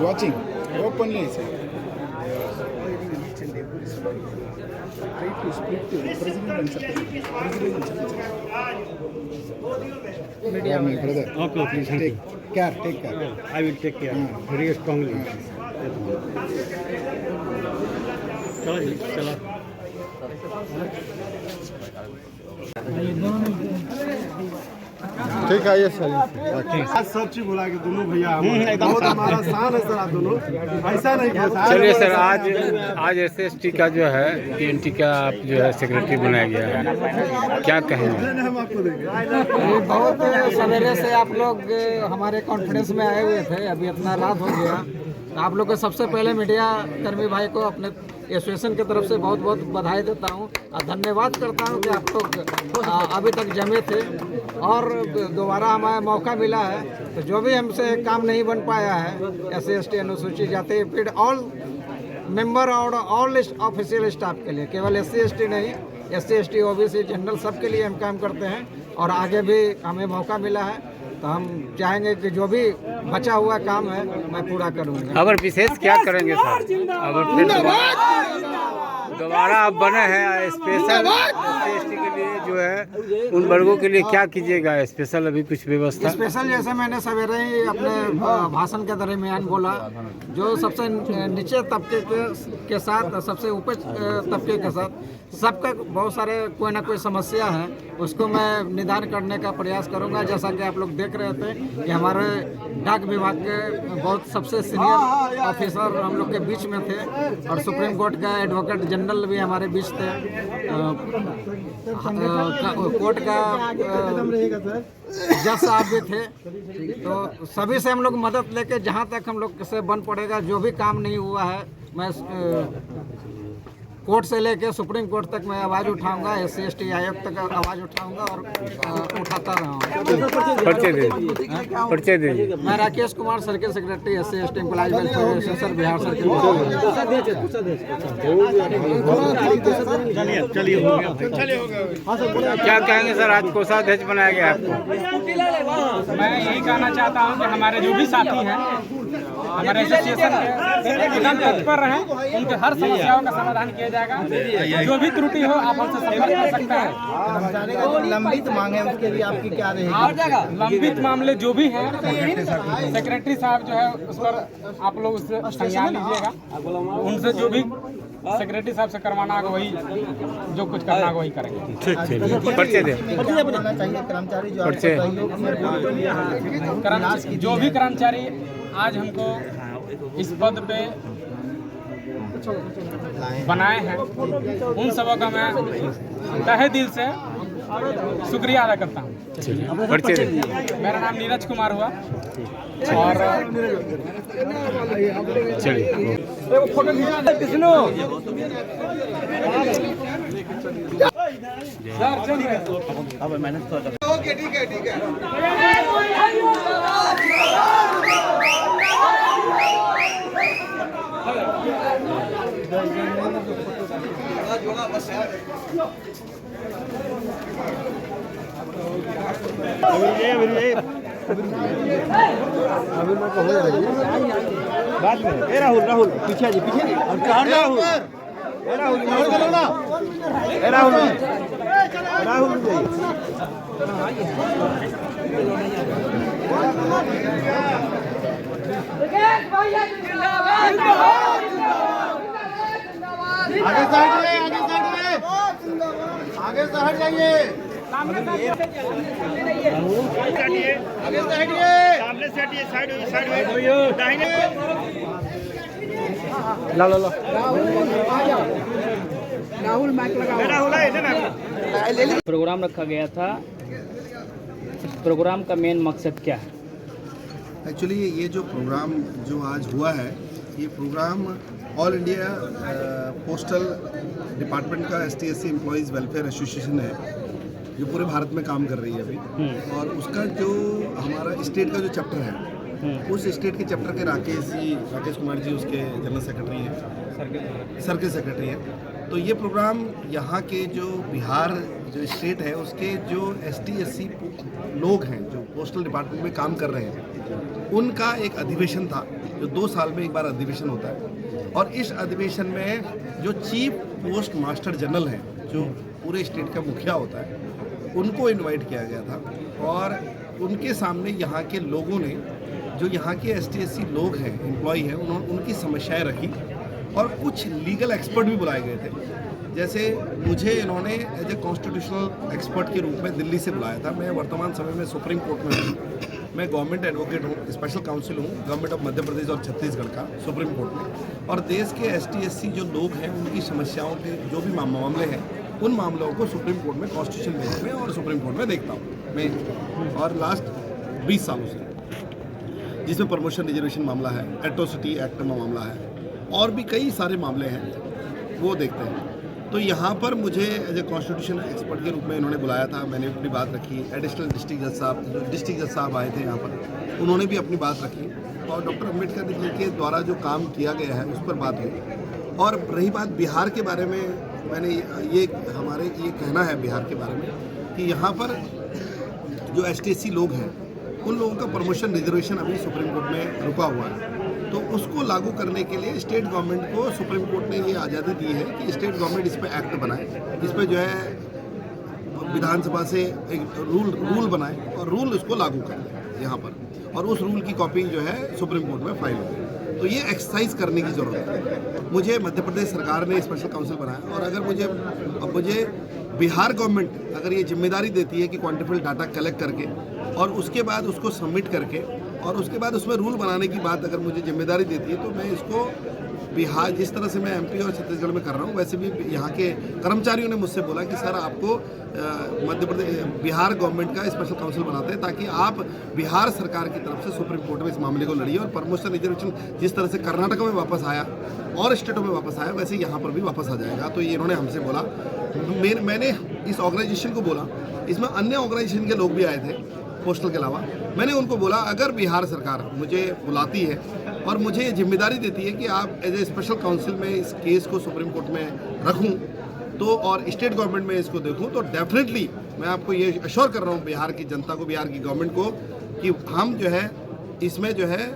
watching openly, sir. Try to split president and secretary. Media, my brother. Okay, please. Take care. I will take care very strongly. चलो जी, चलो। ठीक है ये sir. आज सब चीज बुला के दोनों भैया बहुत हमारा शान है सर। आप दोनों ऐसा नहीं किया। चलिए सर, आज SST का जो है TNT का आप जो है सेक्रेटरी बनाया गया है, क्या कहेंगे? हम आपको देंगे। बहुत सवेरे से आप लोग हमारे कॉन्फ्रेंस में आए हुए थे, अभी इतना रात हो गया। आप लोग को सबसे पहले मीडिया कर्मी भाई को अपने एसोसिएशन की तरफ से बहुत बहुत बधाई देता हूं और धन्यवाद करता हूं कि आप लोग अभी तक जमे थे और दोबारा हमें मौका मिला है। तो जो भी हमसे काम नहीं बन पाया है SC/ST अनुसूचित जाति पीढ़ ऑल मेंबर और ऑल ऑफिशियल स्टाफ के लिए, केवल SC/ST नहीं, SC/ST OBC जनरल सबके लिए हम काम करते हैं और आगे भी हमें मौका मिला है तो हम चाहेंगे कि जो भी बचा हुआ काम है मैं पूरा करूँगा। अगर विशेष क्या करेंगे सर? अगर फिर दोबारा आप बने हैं स्पेशल SC/ST के लिए जो है उन वर्गों के लिए क्या कीजिएगा? स्पेशल अभी कुछ व्यवस्था? स्पेशल जैसे मैंने सवेरे ही अपने भाषण के दरमियान बोला, जो सबसे नीचे तबके के साथ सबसे ऊपर तबके के साथ सबका बहुत सारे कोई ना कोई समस्या है, उसको मैं निदान करने का प्रयास करूंगा। जैसा कि आप लोग देख रहे थे कि हमारे डाक विभाग के बहुत सबसे सीनियर ऑफिसर हम लोग के बीच में थे और सुप्रीम कोर्ट का एडवोकेट जनरल भी हमारे बीच थे, कोर्ट का जज साहब भी थे। तो सभी से हम लोग मदद लेके जहां तक हम लोग से बन पड़ेगा, जो भी काम नहीं हुआ है मैं कोर्ट से लेके सुप्रीम कोर्ट तक मैं आवाज़ उठाऊंगा, SC/ST आयोग तक आवाज़ उठाऊंगा और उठाता रहूँगा। परिचय दीजिए। मैं Rakesh Kumar, circle secretary SC/ST employees welfare association Bihar circle. चलिए क्या कहेंगे सर, आज कोषाध्यक्ष बनाया गया आपको? मैं यही कहना चाहता हूँ कि हमारे जो भी साथी हैं हमारे एसोसिएशन के एकदम तत्पर रहें, उनके हर समस्याओं का समाधान किया जाएगा। जो भी त्रुटि हो आप हमसे संपर्क कर सकते हैं। लंबित मांगे उसके लिए आपकी क्या रहेगी? लंबित मामले जो भी हैं सेक्रेटरी साहब जो है उस पर आप लोग उससे संज्ञान लीजिएगा। उनसे जो भी सेक्रेटरी साहब से करवाना होगा वही, जो कुछ करना होगा वही करेंगे। ठीक। परिचय दे। कर्मचारी जो भी कर्मचारी आज हमको इस पद पे बनाए हैं उन सबों का मैं तहे दिल से शुक्रिया अदा करता हूँ। परिचय दे। मेरा नाम नीरज कुमार हुआ और चलिए फोटो किसनो ठीक है बाद में राहुल पीछे जी राहुल आगे से हट जाइए। सामने से हटिए, साइड दाहिने ला राहुल माइक लगाओ। प्रोग्राम रखा गया था, प्रोग्राम का मेन मकसद क्या है? एक्चुअली ये जो प्रोग्राम जो आज हुआ है, ये program all India postal department का ST/SC एम्प्लॉयज़ वेलफेयर एसोसिएशन है जो पूरे भारत में काम कर रही है अभी, और उसका जो हमारा स्टेट का जो चैप्टर है उस स्टेट के चैप्टर के राकेश कुमार जी उसके जनरल सेक्रेटरी हैं, सर्किल सेक्रेटरी हैं। तो ये प्रोग्राम यहाँ के जो बिहार जो स्टेट है उसके जो ST/SC लोग हैं, जो पोस्टल डिपार्टमेंट में काम कर रहे हैं, उनका एक अधिवेशन था जो 2 साल में एक बार अधिवेशन होता है। और इस अधिवेशन में जो चीफ पोस्ट मास्टर जनरल हैं, जो पूरे स्टेट का मुखिया होता है, उनको इनवाइट किया गया था। और उनके सामने यहाँ के लोगों ने, जो यहाँ के ST/SC लोग हैं, एम्प्लॉय हैं, उन्होंने उनकी समस्याएं रखी और कुछ लीगल एक्सपर्ट भी बुलाए गए थे। जैसे मुझे इन्होंने एज ए कॉन्स्टिट्यूशनल एक्सपर्ट के रूप में दिल्ली से बुलाया था। मैं वर्तमान समय में सुप्रीम कोर्ट में हूँ, मैं गवर्नमेंट एडवोकेट हूँ, स्पेशल काउंसिल हूँ गवर्नमेंट ऑफ मध्य प्रदेश और छत्तीसगढ़ का सुप्रीम कोर्ट में। और देश के ST/SC जो लोग हैं, उनकी समस्याओं के जो भी मामले हैं, उन मामलों को सुप्रीम कोर्ट में कॉन्स्टिट्यूशन बेंच में और सुप्रीम कोर्ट में देखता हूँ मैं। और लास्ट 20 सालों से जिसमें प्रमोशन रिजर्वेशन मामला है, एट्रोसिटी एक्ट में मामला है, और भी कई सारे मामले हैं, वो देखते हैं। तो यहाँ पर मुझे एज ए कॉन्स्टिट्यूशन एक्सपर्ट के रूप में इन्होंने बुलाया था। मैंने अपनी बात रखी। एडिशनल डिस्ट्रिक्ट जज साहब आए थे यहाँ पर, उन्होंने भी अपनी बात रखी और डॉक्टर अम्बेडकर जी के द्वारा जो काम किया गया है उस पर बात हुई। और रही बात बिहार के बारे में, मैंने ये कहना है बिहार के बारे में कि यहाँ पर जो ST/SC लोग हैं, उन लोगों का प्रमोशन रिजर्वेशन अभी सुप्रीम कोर्ट में रुका हुआ है। तो उसको लागू करने के लिए स्टेट गवर्नमेंट को सुप्रीम कोर्ट ने ये आज़ादी दी है कि स्टेट गवर्नमेंट इस पर एक्ट बनाए, इस पर जो है विधानसभा से एक रूल बनाए और रूल उसको लागू कर दे यहाँ पर, और उस रूल की कॉपी जो है सुप्रीम कोर्ट में फाइल हो। तो ये एक्सरसाइज करने की ज़रूरत है। मुझे मध्य प्रदेश सरकार ने स्पेशल काउंसिल बनाया, और अगर मुझे बिहार गवर्नमेंट अगर ये जिम्मेदारी देती है कि क्वांटिफाइड डाटा कलेक्ट करके और उसके बाद उसको सबमिट करके और उसके बाद उसमें रूल बनाने की बात अगर मुझे जिम्मेदारी देती है, तो मैं इसको बिहार, जिस तरह से मैं MP और छत्तीसगढ़ में कर रहा हूँ, वैसे भी यहाँ के कर्मचारियों ने मुझसे बोला कि सर आपको मध्य प्रदेश बिहार गवर्नमेंट का स्पेशल काउंसिल बनाते हैं ताकि आप बिहार सरकार की तरफ से सुप्रीम कोर्ट में इस मामले को लड़िए। और प्रमोशन रिजर्वेशन जिस तरह से कर्नाटक में वापस आया और स्टेटों में वापस आया, वैसे यहाँ पर भी वापस आ जाएगा। तो ये इन्होंने हमसे बोला। मैंने इस ऑर्गेनाइजेशन को बोला, इसमें अन्य ऑर्गेनाइजेशन के लोग भी आए थे पोस्टल के अलावा। मैंने उनको बोला अगर बिहार सरकार मुझे बुलाती है और मुझे ये जिम्मेदारी देती है कि आप एज ए स्पेशल काउंसिल में इस केस को सुप्रीम कोर्ट में रखूं तो, और स्टेट गवर्नमेंट में इसको देखूं, तो डेफिनेटली मैं आपको ये अश्योर कर रहा हूं बिहार की जनता को, बिहार की गवर्नमेंट को, कि हम जो है इसमें जो है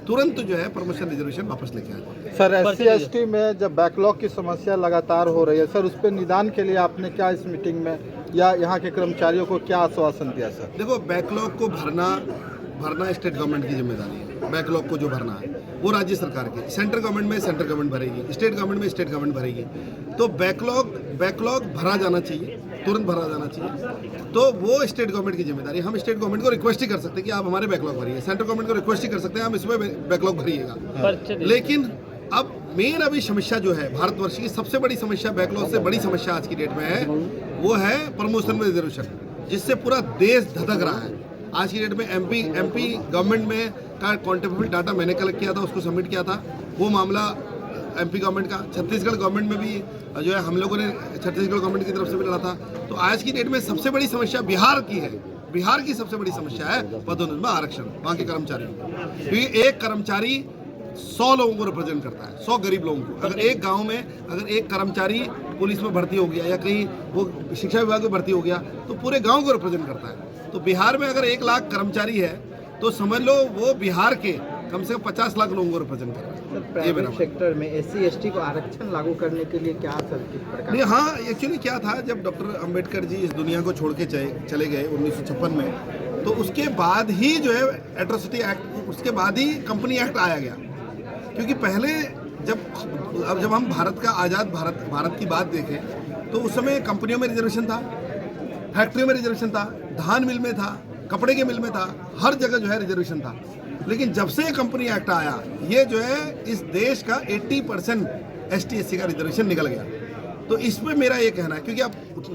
तुरंत जो है प्रमोशन रिजर्वेशन वापस लेके आए। सर SC/ST में जब बैकलॉग की समस्या लगातार हो रही है सर, उस पर निदान के लिए आपने क्या इस मीटिंग में या यहाँ के कर्मचारियों को क्या आश्वासन दिया सर? देखो, बैकलॉग को भरना स्टेट गवर्नमेंट की जिम्मेदारी है। बैकलॉग को जो भरना है वो राज्य सरकार की, सेंट्रल गवर्नमेंट में सेंट्रल गवर्नमेंट भरेगी, स्टेट गवर्नमेंट में स्टेट गवर्नमेंट भरेगी। तो बैकलॉग भरा जाना चाहिए, तुरंत भरा जाना चाहिए। तो वो स्टेट गवर्नमेंट की जिम्मेदारी। हम स्टेट गवर्नमेंट को रिक्वेस्ट ही कर सकते हैं कि आप हमारे बैकलॉग भरिए, सेंट्रल गवर्नमेंट को रिक्वेस्ट ही कर सकते हैं हम इसमें बैकलॉग भरिएगा। लेकिन अब मेन अभी समस्या जो है, भारतवर्ष की सबसे बड़ी समस्या, बैकलॉग से बड़ी समस्या आज की डेट में है, वो है प्रमोशन रिजर्वेशन, जिससे पूरा देश धधक रहा है। आज की डेट में MP गवर्नमेंट में का क्वांटिफाइड डाटा मैंने कलेक्ट किया था, उसको सबमिट किया था, वो मामला MP गवर्नमेंट का। छत्तीसगढ़ गवर्नमेंट में भी जो है हम लोगों ने छत्तीसगढ़ गवर्नमेंट की तरफ से भी लड़ा था। तो आज की डेट में सबसे बड़ी समस्या बिहार की है। बिहार की सबसे बड़ी समस्या है पदोन्नति में आरक्षण, वहाँ के कर्मचारियों को। क्योंकि एक कर्मचारी 100 लोगों को रिप्रेजेंट करता है, 100 गरीब लोगों को। अगर एक गांव में अगर एक कर्मचारी पुलिस में भर्ती हो गया या कहीं वो शिक्षा विभाग में भर्ती हो गया, तो पूरे गांव को रिप्रेजेंट करता है। तो बिहार में अगर 1 लाख कर्मचारी है तो समझ लो वो बिहार के कम से कम 50 लाख लोगों को रिप्रेजेंट कर रहा है। प्राइवेट सेक्टर में SC/ST को आरक्षण लागू करने के लिए क्या सर किस प्रकार? नहीं, हाँ, एक्चुअली क्या था, जब डॉक्टर अंबेडकर जी इस दुनिया को छोड़ के चले गए 1956 में, तो उसके बाद ही जो है एट्रोसिटी एक्ट, उसके बाद ही कंपनी एक्ट आया गया। क्योंकि पहले जब हम भारत का आज़ाद भारत की बात देखें तो उस समय कंपनियों में रिजर्वेशन था, फैक्ट्रियों में रिजर्वेशन था, धान मिल में था, कपड़े के मिल में था, हर जगह जो है रिजर्वेशन था। लेकिन जब से कंपनी एक्ट आया, ये जो है इस देश का 80% ST/SC का रिजर्वेशन निकल गया। तो इस पर मेरा ये कहना है, क्योंकि अब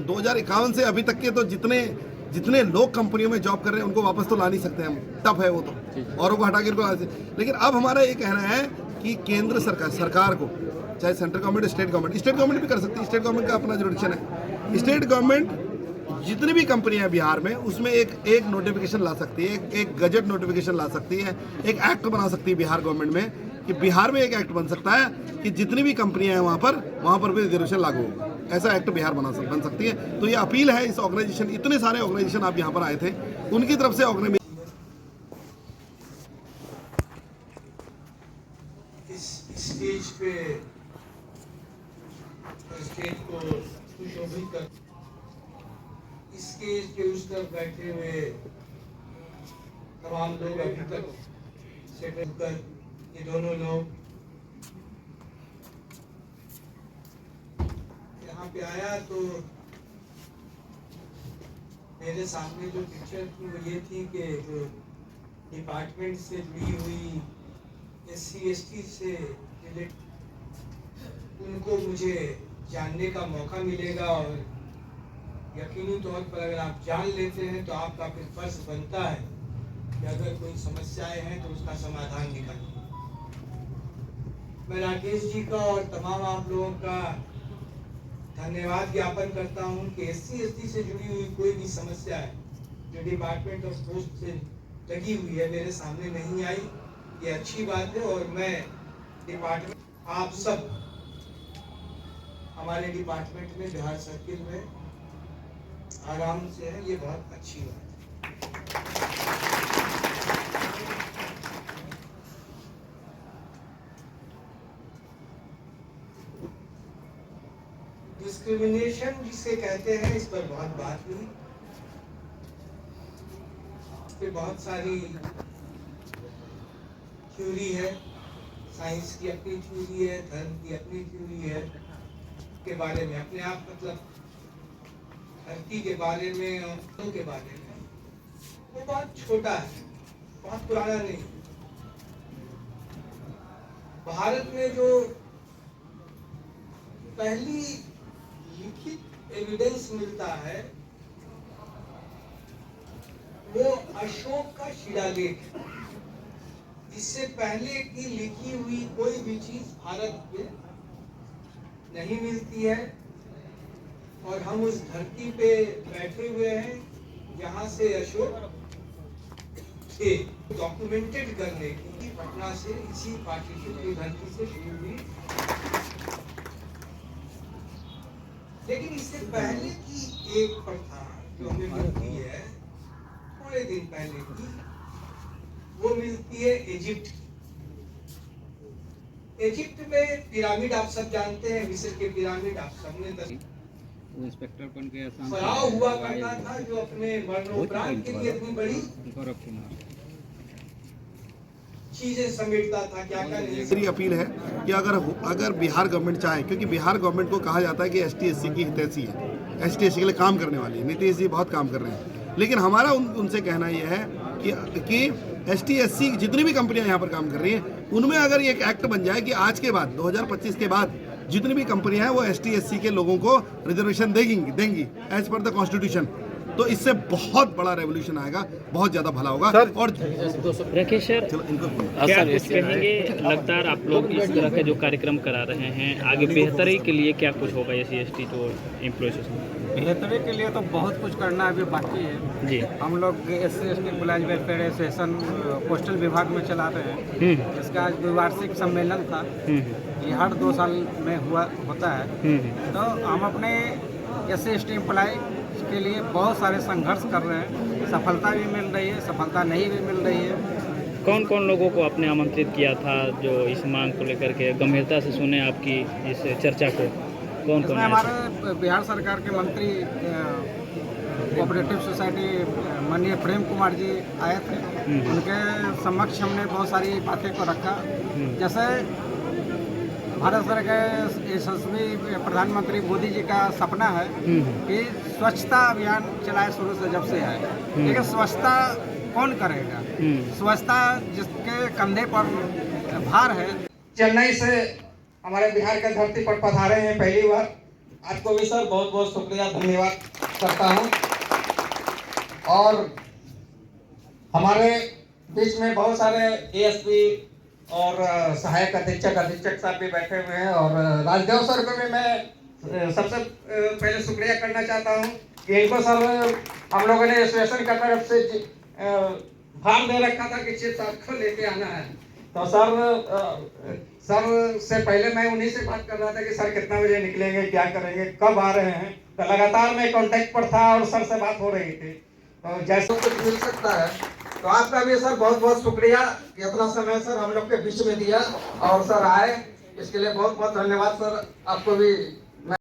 2051 से अभी तक के तो जितने लोग कंपनियों में जॉब कर रहे हैं उनको वापस तो ला नहीं सकते हम, टफ है वो तो, औरों को हटा के ला सकते। लेकिन अब हमारा ये कहना है कि केंद्र सरकार को, चाहे सेंट्रल गवर्नमेंट, स्टेट गवर्नमेंट भी कर सकती है, स्टेट गवर्नमेंट का अपना जुरिडिक्शन है। स्टेट गवर्नमेंट जितनी भी कंपनियां हैं बिहार में, उसमें एक नोटिफिकेशन ला सकती है, एक गजट नोटिफिकेशन ला सकती है, एक एक्ट बना सकती है बिहार गवर्नमेंट में, कि बिहार में एक एक्ट बन सकता है कि जितनी भी कंपनियां हैं वहाँ पर भी रिजर्वेशन लागू हो। ऐसा एक्ट बिहार बन सकती है। तो ये अपील है इस ऑर्गेनाइजेशन, इतने सारे ऑर्गेनाइजेशन आप यहाँ पर आए थे, उनकी तरफ से इस स्टेज पे स्टेज को सुशोभित कर स्टेज के उस तरफ बैठे हुए तमाम लोग अभी तक सेटल कर ये दोनों लोग यहाँ पे आया तो मेरे सामने जो पिक्चर थी वो ये थी कि जो डिपार्टमेंट से जुड़ी हुई SC/ST से रिलेटेड उनको मुझे जानने का मौका मिलेगा और यकीनी तौर पर अगर आप जान लेते हैं तो आपका फिर फर्ज बनता है कि अगर कोई समस्याएं हैं तो उसका समाधान निकालें। मैं राकेश जी का और तमाम आप लोगों का धन्यवाद ज्ञापन करता हूं कि SC/ST से जुड़ी हुई कोई भी समस्या है जो डिपार्टमेंट ऑफ पोस्ट से लगी हुई है मेरे सामने नहीं आई। ये अच्छी बात है और मैं डिपार्टमेंट आप सब हमारे डिपार्टमेंट में बिहार सर्किल में आराम से है, ये बहुत अच्छी बात है। डिस्क्रिमिनेशन जिसे कहते हैं इस पर बहुत बात हुई, इस पे बहुत सारी थ्योरी है, साइंस की अपनी थ्योरी है, धर्म की अपनी थ्योरी है के बारे में अपने आप मतलब धरती के बारे में और के बारे में वो बहुत छोटा है, बहुत पुराना नहीं। भारत में जो पहली लिखित एविडेंस मिलता है वो अशोक का शिलालेख है। इससे पहले की लिखी हुई कोई भी चीज भारत में नहीं मिलती है और हम उस धरती पे बैठे हुए हैं जहां से अशोक थे डॉक्यूमेंटेड करने की पटना से इसी पाटलिपुत्र की धरती से शुरू हुई। लेकिन इससे पहले की एक प्रथा जो हमें मिलती है थोड़े दिन पहले की वो मिलती है इजिप्ट। इजिप्ट में पिरामिड आप सब जानते हैं, मिस्र के पिरामिड आप सबने इंस्पेक्टर बन गया फराव हुआ करता था जो अपने मरणोपरांत के लिए इतनी बड़ी चीजें समेटता था। क्या मेरी अपील है कि अगर बिहार गवर्नमेंट चाहे, क्योंकि बिहार गवर्नमेंट को कहा जाता है कि ST/SC की हितैषी है, ST/SC के लिए काम करने वाली है, नीतीश जी बहुत काम कर रहे हैं, लेकिन हमारा उनसे कहना यह है कि ST/SC जितनी भी कंपनियां यहाँ पर काम कर रही हैं उनमें अगर ये एक एक्ट बन जाए कि आज के बाद 2025 के बाद जितनी भी कंपनियां हैं वो ST/SC के लोगों को रिजर्वेशन देंगी एज पर द कॉन्स्टिट्यूशन, तो इससे बहुत बड़ा रेवोल्यूशन आएगा, बहुत ज़्यादा भला होगा। और राकेश सर, क्या कुछ कहेंगे? लगातार आप लोग इस तरह के जो कार्यक्रम करा रहे हैं, आगे बेहतरी के लिए क्या कुछ होगा SC/ST जो एम्प्लॉयज? बेहतरी के लिए तो बहुत कुछ करना अभी बाकी है जी। हम लोग SC/ST employees welfare association postal विभाग में चला रहे हैं। इसका आज द्विवार्षिक सम्मेलन था, ये हर 2 साल में होता है। तो हम अपने SC/ST एम्प्लॉय के लिए बहुत सारे संघर्ष कर रहे हैं, सफलता भी मिल रही है, सफलता नहीं भी मिल रही है। कौन कौन लोगों को आपने आमंत्रित किया था जो इस मांग को लेकर के गंभीरता से सुने आपकी इस चर्चा को? कौन कौन? हमारे बिहार सरकार के मंत्री कोऑपरेटिव सोसाइटी माननीय प्रेम कुमार जी आए थे, उनके समक्ष हमने बहुत सारी बातें को रखा। जैसे भारत सरकार के यशस्वी प्रधानमंत्री मोदी जी का सपना है कि स्वच्छता अभियान चलाए शुरू से जब से है, लेकिन स्वच्छता कौन करेगा? स्वच्छता जिसके कंधे पर भार है। चेन्नई से हमारे बिहार के धरती पर पधारे हैं पहली बार, आपको भी सर बहुत बहुत शुक्रिया धन्यवाद करता हूं। और हमारे बीच में बहुत सारे ASP और सहायक अधीक्षक साहब भी बैठे हुए हैं और राजदेव सर को भी मैं सबसे पहले शुक्रिया करना चाहता हूं कि इनको सर हम लोगों ने एसोसिएशन की तरफ से भार दे रखा था कि चीफ साहब को लेके आना है। तो सर से पहले मैं उन्हीं से बात कर रहा था कि सर कितना बजे निकलेंगे, क्या करेंगे, कब आ रहे हैं। तो लगातार मैं कांटेक्ट पर था और सर से बात हो रही थी। तो जैसे कुछ मिल सकता है तो आपका भी सर बहुत बहुत शुक्रिया कि अपना समय सर हम लोग के बीच में दिया और सर आए, इसके लिए बहुत बहुत धन्यवाद सर। आपको भी